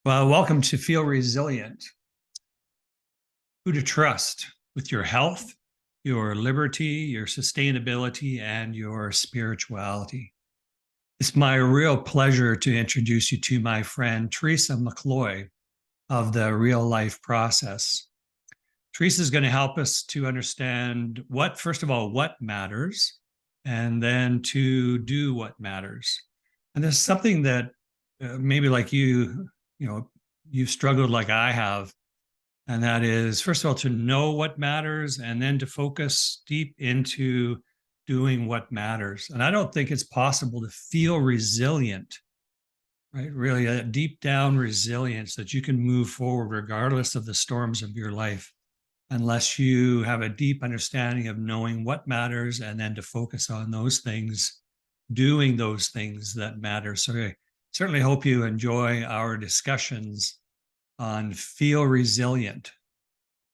Well, welcome to Feel Resilient. Who to trust with your health, your liberty, your sustainability, and your spirituality. It's my real pleasure to introduce you to my friend Teresa McCloy of the Real Life Process. Teresa is going to help us to understand first of all, what matters, and then to do what matters. And there's something that maybe like you've struggled like I have. And that is, first of all, to know what matters and then to focus deep into doing what matters. And I don't think it's possible to feel resilient, right? Really a deep down resilience that you can move forward regardless of the storms of your life, unless you have a deep understanding of knowing what matters and then to focus on those things, doing those things that matter. So I certainly hope you enjoy our discussions on Feel Resilient.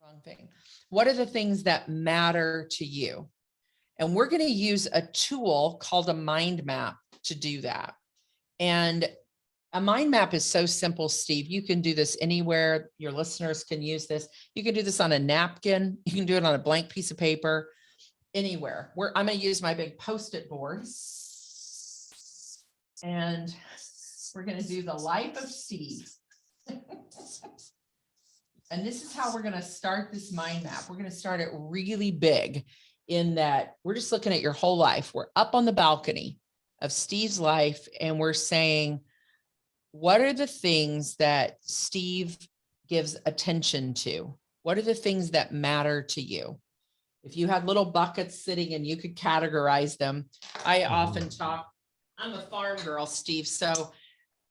Wrong thing. What are the things that matter to you? And we're going to use a tool called a mind map to do that. And a mind map is so simple, Steve. You can do this anywhere. Your listeners can use this. You can do this on a napkin. You can do it on a blank piece of paper, anywhere. I'm going to use my big Post-it board. And we're going to do the life of Steve. And this is how we're going to start this mind map. We're going to start it really big in that we're just looking at your whole life. We're up on the balcony of Steve's life and we're saying, what are the things that Steve gives attention to? What are the things that matter to you? If you had little buckets sitting and you could categorize them, I often talk, I'm a farm girl, Steve, so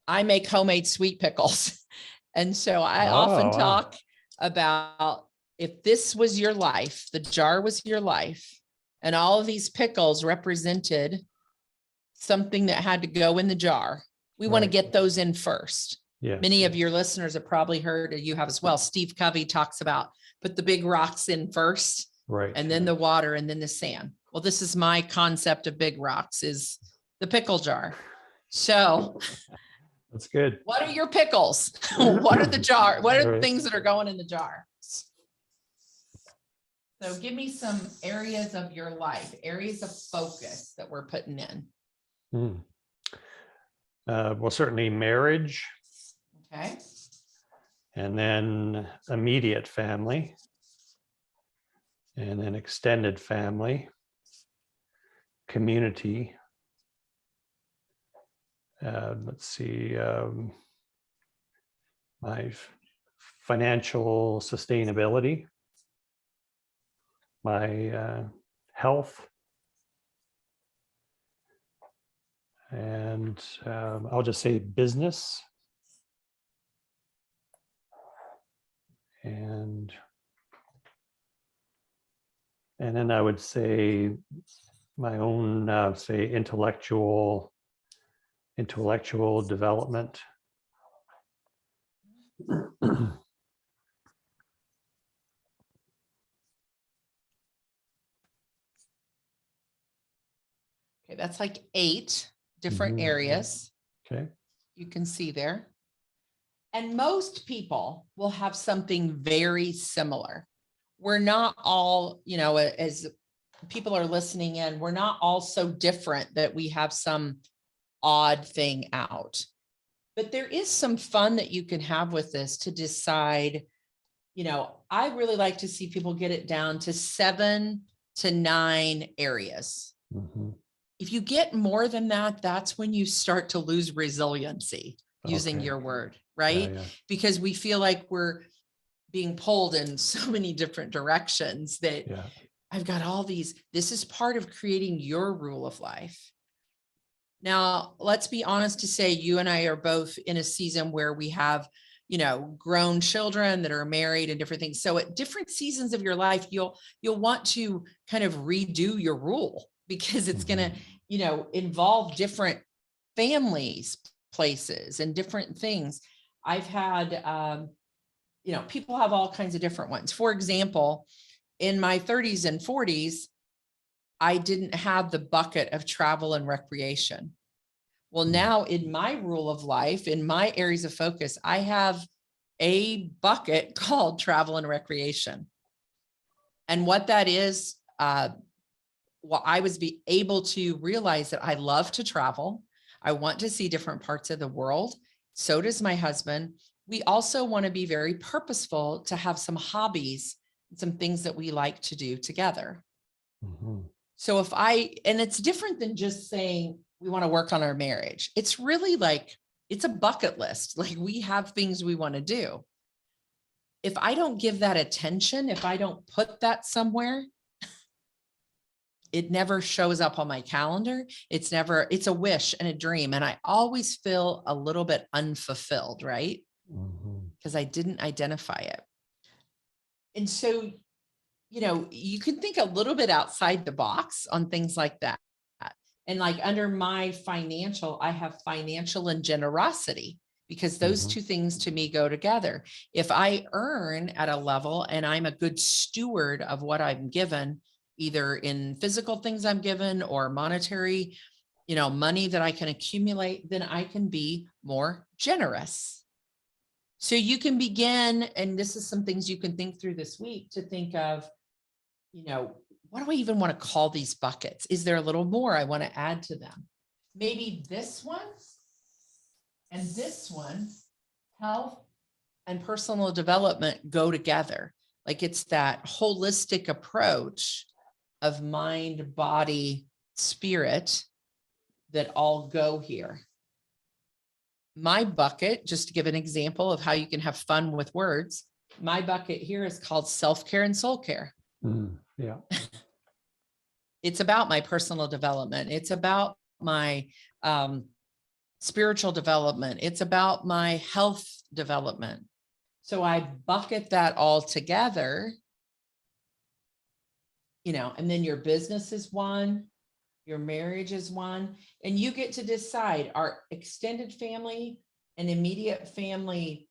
I make homemade sweet pickles. And so I often talk about if this was your life, the jar was your life, and all of these pickles represented something that had to go in the jar. We want to get those in first. Yes. Many of your listeners have probably heard, or you have as well, Steve Covey talks about put the big rocks in first, right, and then the water and then the sand. Well, this is my concept of big rocks is the pickle jar. So that's good. what are your pickles? What are the jar? What are the things that are going in the jar? So give me some areas of your life, areas of focus that we're putting in. Well, certainly marriage. Okay. And then immediate family. And then extended family. Community. Let's see, my financial sustainability, my health, and I'll just say business, and then I would say my own, say, intellectual development. Okay, that's like 8 different areas. Okay. You can see there. And most people will have something very similar. We're not all, as people are listening in, we're not all so different that we have some odd thing out. But there is some fun that you can have with this to decide, I really like to see people get it down to 7 to 9 areas. If you get more than that, that's when you start to lose resiliency, using your word, right? Yeah. Because we feel like we're being pulled in so many different directions that I've got all these. This is part of creating your rule of life. Now, let's be honest to say you and I are both in a season where we have, grown children that are married and different things. So at different seasons of your life, you'll want to kind of redo your rule because it's going to, involve different families, places, and different things. I've had, people have all kinds of different ones. For example, in my 30s and 40s, I didn't have the bucket of travel and recreation. Well, now in my rule of life, in my areas of focus, I have a bucket called travel and recreation. And what that is, well, I was able to realize that I love to travel. I want to see different parts of the world. So does my husband. We also want to be very purposeful to have some hobbies, some things that we like to do together. Mhm. So and it's different than just saying we want to work on our marriage. It's really like, it's a bucket list. Like we have things we want to do. If I don't give that attention, if I don't put that somewhere, it never shows up on my calendar. It's a wish and a dream. And I always feel a little bit unfulfilled, right? Mhm. Because I didn't identify it. And so, you can think a little bit outside the box on things like that. And like under my financial, I have financial and generosity, because those Mhm. two things to me go together. If I earn at a level and I'm a good steward of what I'm given, either in physical things I'm given or monetary, money that I can accumulate, then I can be more generous. So you can begin, and this is some things you can think through this week, to think of, what do I even want to call these buckets? Is there a little more I want to add to them? Maybe this one and this one, health and personal development, go together. Like it's that holistic approach of mind, body, spirit that all go here. My bucket, just to give an example of how you can have fun with words, my bucket here is called self-care and soul care. Yeah. It's about my personal development. It's about my spiritual development. It's about my health development. So I bucket that all together, and then your business is one, your marriage is one, and you get to decide, are extended family and immediate family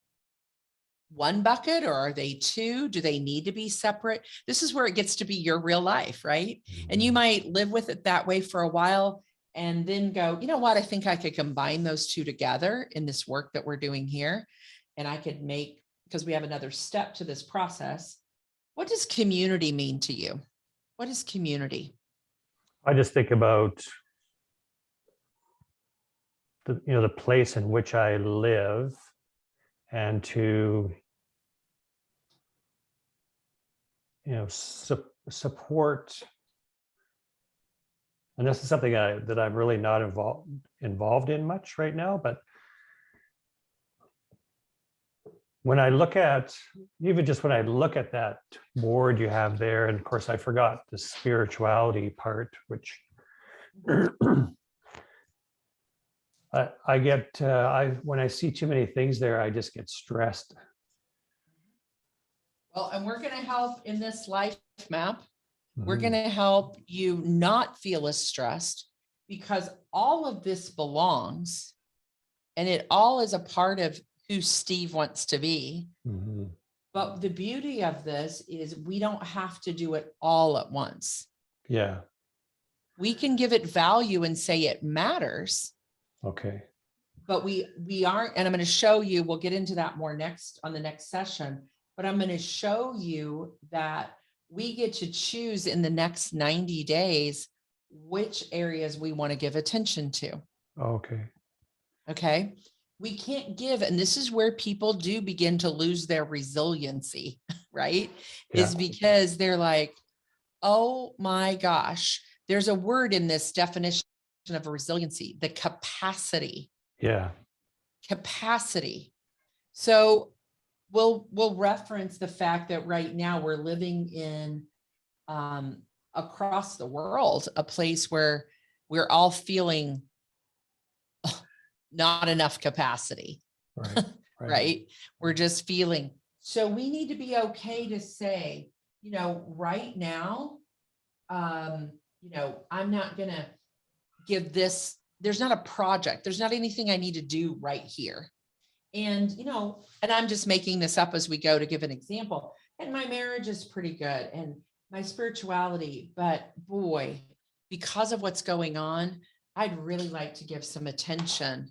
one bucket, or are they two? Do they need to be separate? This is where it gets to be your real life, right? And you might live with it that way for a while and then go, you know what? I think I could combine those two together in this work that we're doing here. And I could because we have another step to this process. What does community mean to you? What is community? I just think about the place in which I live, and to support. And this is something that I'm really not involved in much right now, but when I look at that board you have there, and of course I forgot the spirituality part, which I get, when I see too many things there, I just get stressed. Well, and we're going to help in this life map. We're Mhm. going to help you not feel as stressed, because all of this belongs, and it all is a part of who Steve wants to be. Mhm. But the beauty of this is we don't have to do it all at once. Yeah. We can give it value and say it matters, Okay. but we aren't, and I'm going to show you, we'll get into that more on the next session, but I'm going to show you that we get to choose in the next 90 days which areas we want to give attention to. Okay. Okay. We can't give, and this is where people do begin to lose their resiliency, right? Yeah. Is because they're like, oh my gosh, there's a word in this definition of a resiliency, the capacity. Yeah. Capacity. So we'll reference the fact that right now we're living in across the world, a place where we're all feeling not enough capacity. Right. Right? We're just feeling. So we need to be okay to say, right now, I'm not going to give this. There's not a project. There's not anything I need to do right here. And, and I'm just making this up as we go to give an example. And my marriage is pretty good, and my spirituality, but boy, because of what's going on, I'd really like to give some attention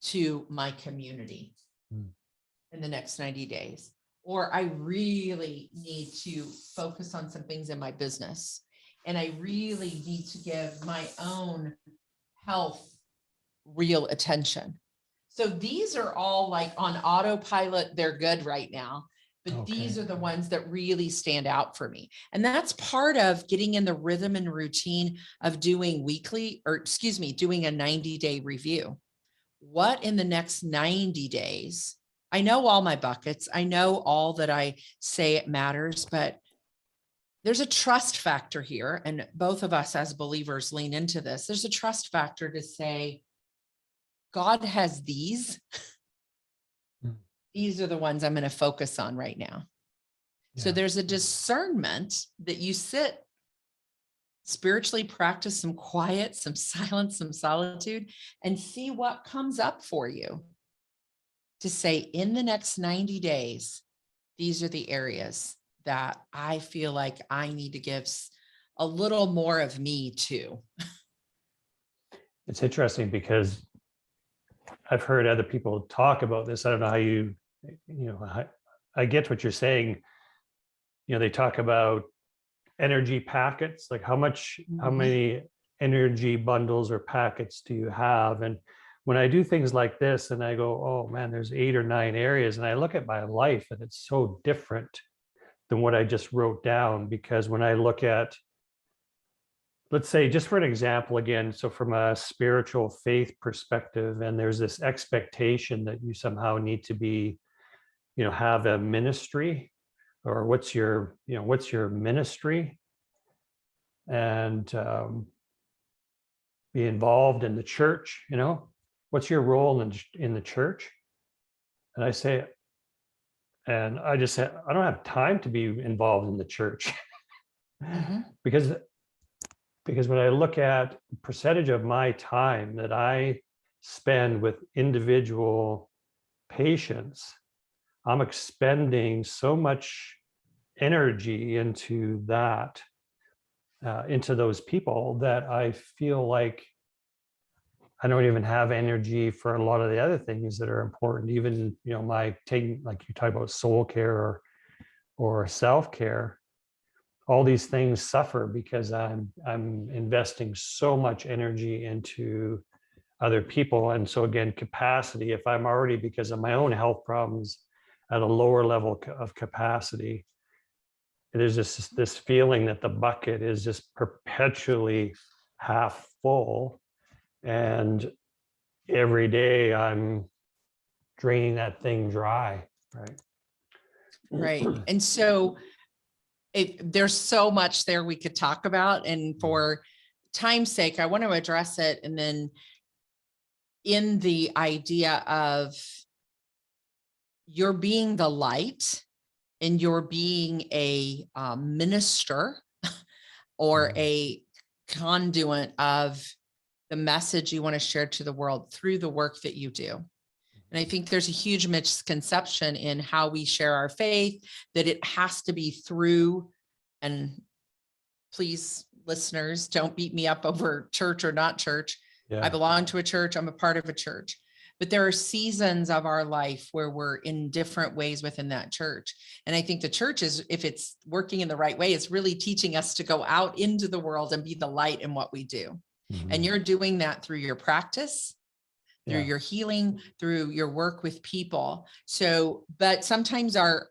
to my community in the next 90 days. Or I really need to focus on some things in my business. And I really need to give my own health real attention. So these are all like on autopilot. They're good right now, but these are the ones that really stand out for me. And that's part of getting in the rhythm and routine of doing doing a 90-day review. What in the next 90 days? I know all my buckets. I know all that I say it matters, but there's a trust factor here. And both of us as believers lean into this. There's a trust factor to say, God has these. These are the ones I'm going to focus on right now. Yeah. So there's a discernment that you sit, spiritually practice some quiet, some silence, some solitude, and see what comes up for you to say, in the next 90 days, these are the areas that I feel like I need to give a little more of me to. It's interesting because I've heard other people talk about this. I don't know how I get what you're saying. They talk about energy packets, like how many energy bundles or packets do you have? And when I do things like this and I go, oh man, there's 8 or 9 areas, and I look at my life and it's so different than what I just wrote down. Because when I look at, let's say, just for an example again, so from a spiritual faith perspective, and there's this expectation that you somehow need to be, have a ministry, or what's your ministry, and be involved in the church, what's your role in the church? And I say, and I just said, I don't have time to be involved in the church. because when I look at the percentage of my time that I spend with individual patients, I'm expending so much energy into that, into those people, that I feel like I don't even have energy for a lot of the other things that are important. Even, my taking, like you talk about soul care or self-care, all these things suffer because I'm investing so much energy into other people. And so again, capacity, if I'm already, because of my own health problems, at a lower level of capacity, there's just this feeling that the bucket is just perpetually half full. And every day I'm draining that thing dry, right? Right. And so there's so much there we could talk about. And for time's sake, I want to address it. And then in the idea of you're being the light and you're being a minister or a conduit of the message you want to share to the world through the work that you do. And I think there's a huge misconception in how we share our faith, that it has to be through, and please, listeners, don't beat me up over church or not church. Yeah. I belong to a church. I'm a part of a church. But there are seasons of our life where we're in different ways within that church. And I think the church is, if it's working in the right way, it's really teaching us to go out into the world and be the light in what we do. Mm-hmm. And you're doing that through your practice, through your healing, through your work with people. So, but sometimes our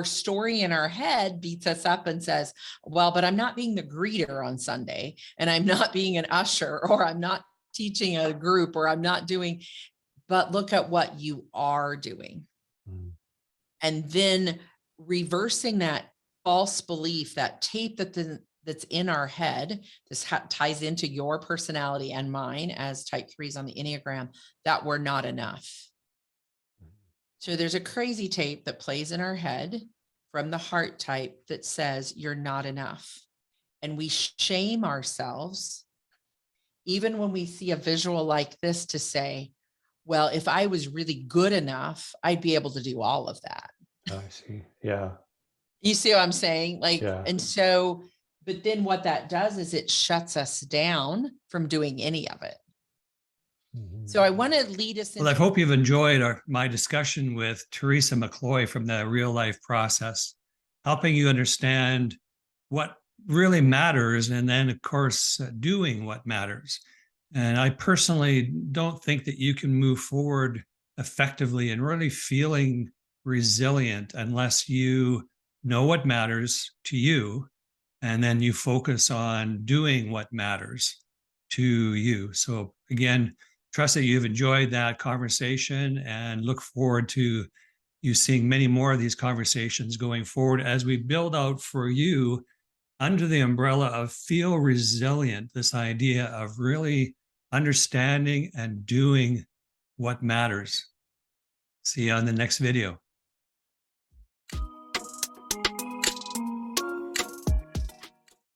story in our head beats us up and says, well, but I'm not being the greeter on Sunday, and I'm not being an usher, or I'm not teaching a group, or I'm not doing, but look at what you are doing. Mm. And then reversing that false belief, that tape that's in our head, this ties into your personality and mine as type 3s on the Enneagram, that we're not enough. So there's a crazy tape that plays in our head from the heart type that says you're not enough. And we shame ourselves, even when we see a visual like this, to say, well, if I was really good enough, I'd be able to do all of that. I see. Yeah. You see what I'm saying? Like, yeah. And so But then what that does is it shuts us down from doing any of it. So I want to lead us Well, I into, hope you've enjoyed my discussion with Teresa McCloy from the Real Life Process, helping you understand what really matters, and then, of course, doing what matters. And I personally don't think that you can move forward effectively and really feeling resilient unless you know what matters to you, and then you focus on doing what matters to you. So again, trust that you've enjoyed that conversation and look forward to you seeing many more of these conversations going forward as we build out for you under the umbrella of feel resilient, this idea of really understanding and doing what matters. See you on the next video.